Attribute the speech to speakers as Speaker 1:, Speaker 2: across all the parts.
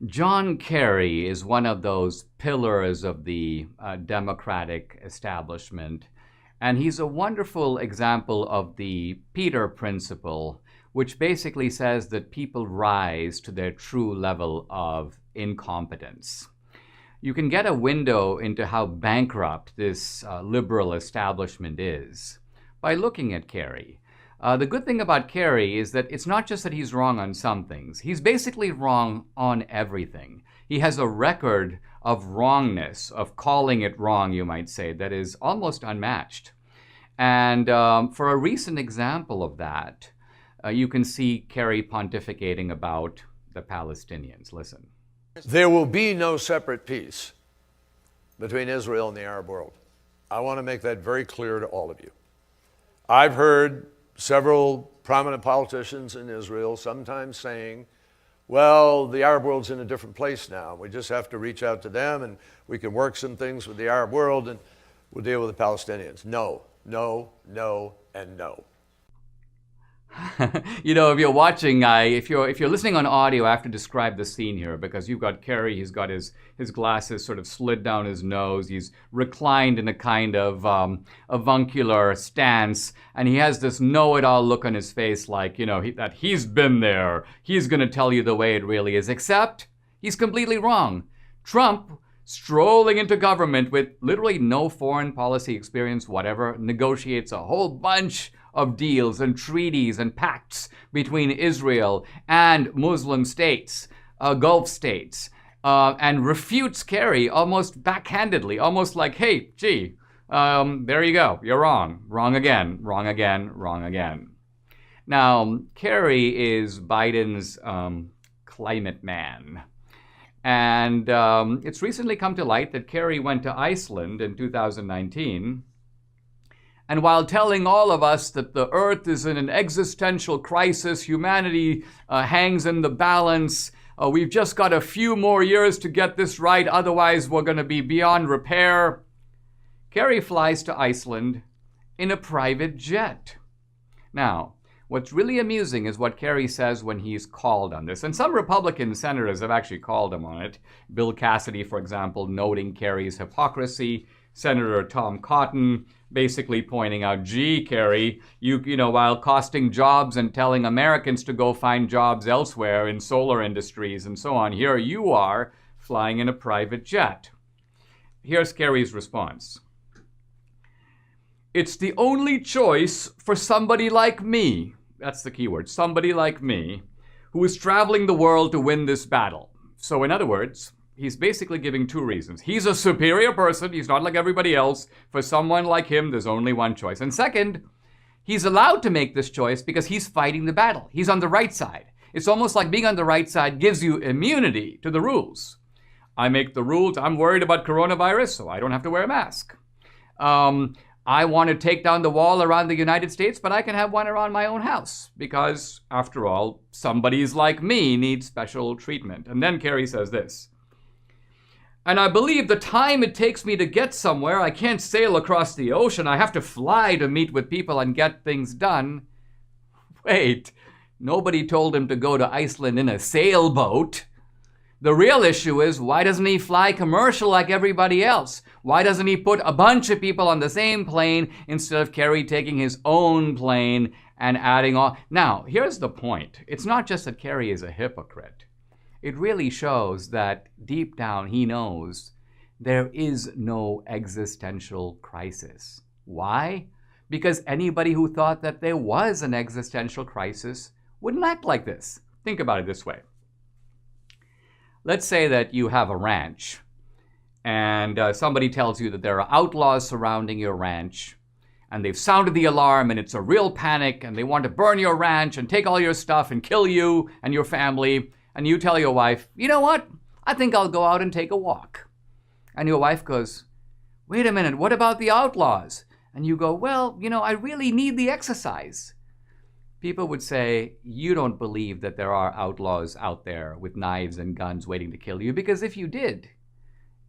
Speaker 1: John Kerry is one of those pillars of the Democratic establishment, and he's a wonderful example of the Peter Principle, which basically says that people rise to their true level of incompetence. You can get a window into how bankrupt this liberal establishment is by looking at Kerry. The good thing about Kerry is that it's not just that he's wrong on some things. He's basically wrong on everything. He has a record of wrongness, of calling it wrong, you might say, that is almost unmatched. And for a recent example of that, you can see Kerry pontificating about the Palestinians. Listen.
Speaker 2: There will be no separate peace between Israel and the Arab world. I want to make that very clear to all of you. I've heard several prominent politicians in Israel sometimes saying, well, the Arab world's in a different place now. We just have to reach out to them and we can work some things with the Arab world and we'll deal with the Palestinians. No, no, no, and no.
Speaker 1: You know, if you're watching, if you're listening on audio, I have to describe the scene here because you've got Kerry, he's got his glasses sort of slid down his nose, he's reclined in a kind of avuncular stance, and he has this know-it-all look on his face like, you know, that he's been there, he's going to tell you the way it really is, except he's completely wrong. Trump, strolling into government with literally no foreign policy experience whatever, negotiates a whole bunch of deals and treaties and pacts between Israel and Muslim states, Gulf states, and refutes Kerry almost backhandedly, almost like, hey, gee, there you go, you're wrong. Wrong again, wrong again, wrong again. Now, Kerry is Biden's climate man. And it's recently come to light that Kerry went to Iceland in 2019. And while telling all of us that the earth is in an existential crisis, humanity hangs in the balance, we've just got a few more years to get this right, otherwise we're going to be beyond repair, Kerry flies to Iceland in a private jet. Now, what's really amusing is what Kerry says when he's called on this. And some Republican senators have actually called him on it. Bill Cassidy, for example, noting Kerry's hypocrisy. Senator Tom Cotton basically pointing out, gee, Kerry, you know, while costing jobs and telling Americans to go find jobs elsewhere in solar industries and so on, here you are flying in a private jet. Here's Kerry's response. It's the only choice for somebody like me, that's the key word, somebody like me, who is traveling the world to win this battle. So in other words, he's basically giving two reasons. He's a superior person. He's not like everybody else. For someone like him, there's only one choice. And second, he's allowed to make this choice because he's fighting the battle. He's on the right side. It's almost like being on the right side gives you immunity to the rules. I make the rules. I'm worried about coronavirus, so I don't have to wear a mask. I want to take down the wall around the United States, but I can have one around my own house because, after all, somebody's like me needs special treatment. And then Kerry says this. And I believe the time it takes me to get somewhere, I can't sail across the ocean. I have to fly to meet with people and get things done. Wait, nobody told him to go to Iceland in a sailboat. The real issue is, why doesn't he fly commercial like everybody else? Why doesn't he put a bunch of people on the same plane instead of Kerry taking his own plane and adding on? Now, here's the point. It's not just that Kerry is a hypocrite. It really shows that deep down he knows there is no existential crisis. Why? Because anybody who thought that there was an existential crisis wouldn't act like this. Think about it this way. Let's say that you have a ranch and somebody tells you that there are outlaws surrounding your ranch and they've sounded the alarm and it's a real panic and they want to burn your ranch and take all your stuff and kill you and your family. And you tell your wife, you know what? I think I'll go out and take a walk. And your wife goes, wait a minute, what about the outlaws? And you go, well, you know, I really need the exercise. People would say, you don't believe that there are outlaws out there with knives and guns waiting to kill you, because if you did,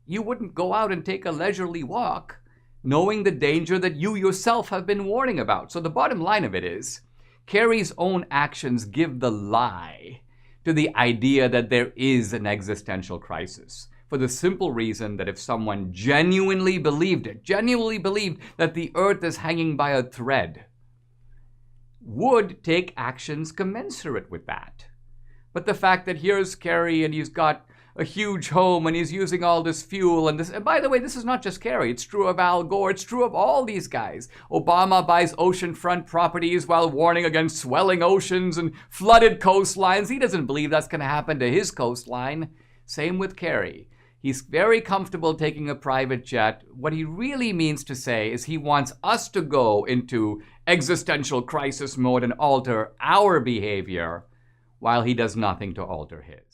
Speaker 1: you wouldn't go out and take a leisurely walk knowing the danger that you yourself have been warning about. So the bottom line of it is, Kerry's own actions give the lie to the idea that there is an existential crisis. For the simple reason that if someone genuinely believed that the earth is hanging by a thread, would take actions commensurate with that. But the fact that here's Kerry and he's got a huge home and he's using all this fuel and this, and by the way, this is not just Kerry, it's true of Al Gore, it's true of all these guys. Obama buys oceanfront properties while warning against swelling oceans and flooded coastlines. He doesn't believe that's going to happen to his coastline. Same with Kerry. He's very comfortable taking a private jet. What he really means to say is he wants us to go into existential crisis mode and alter our behavior while he does nothing to alter his.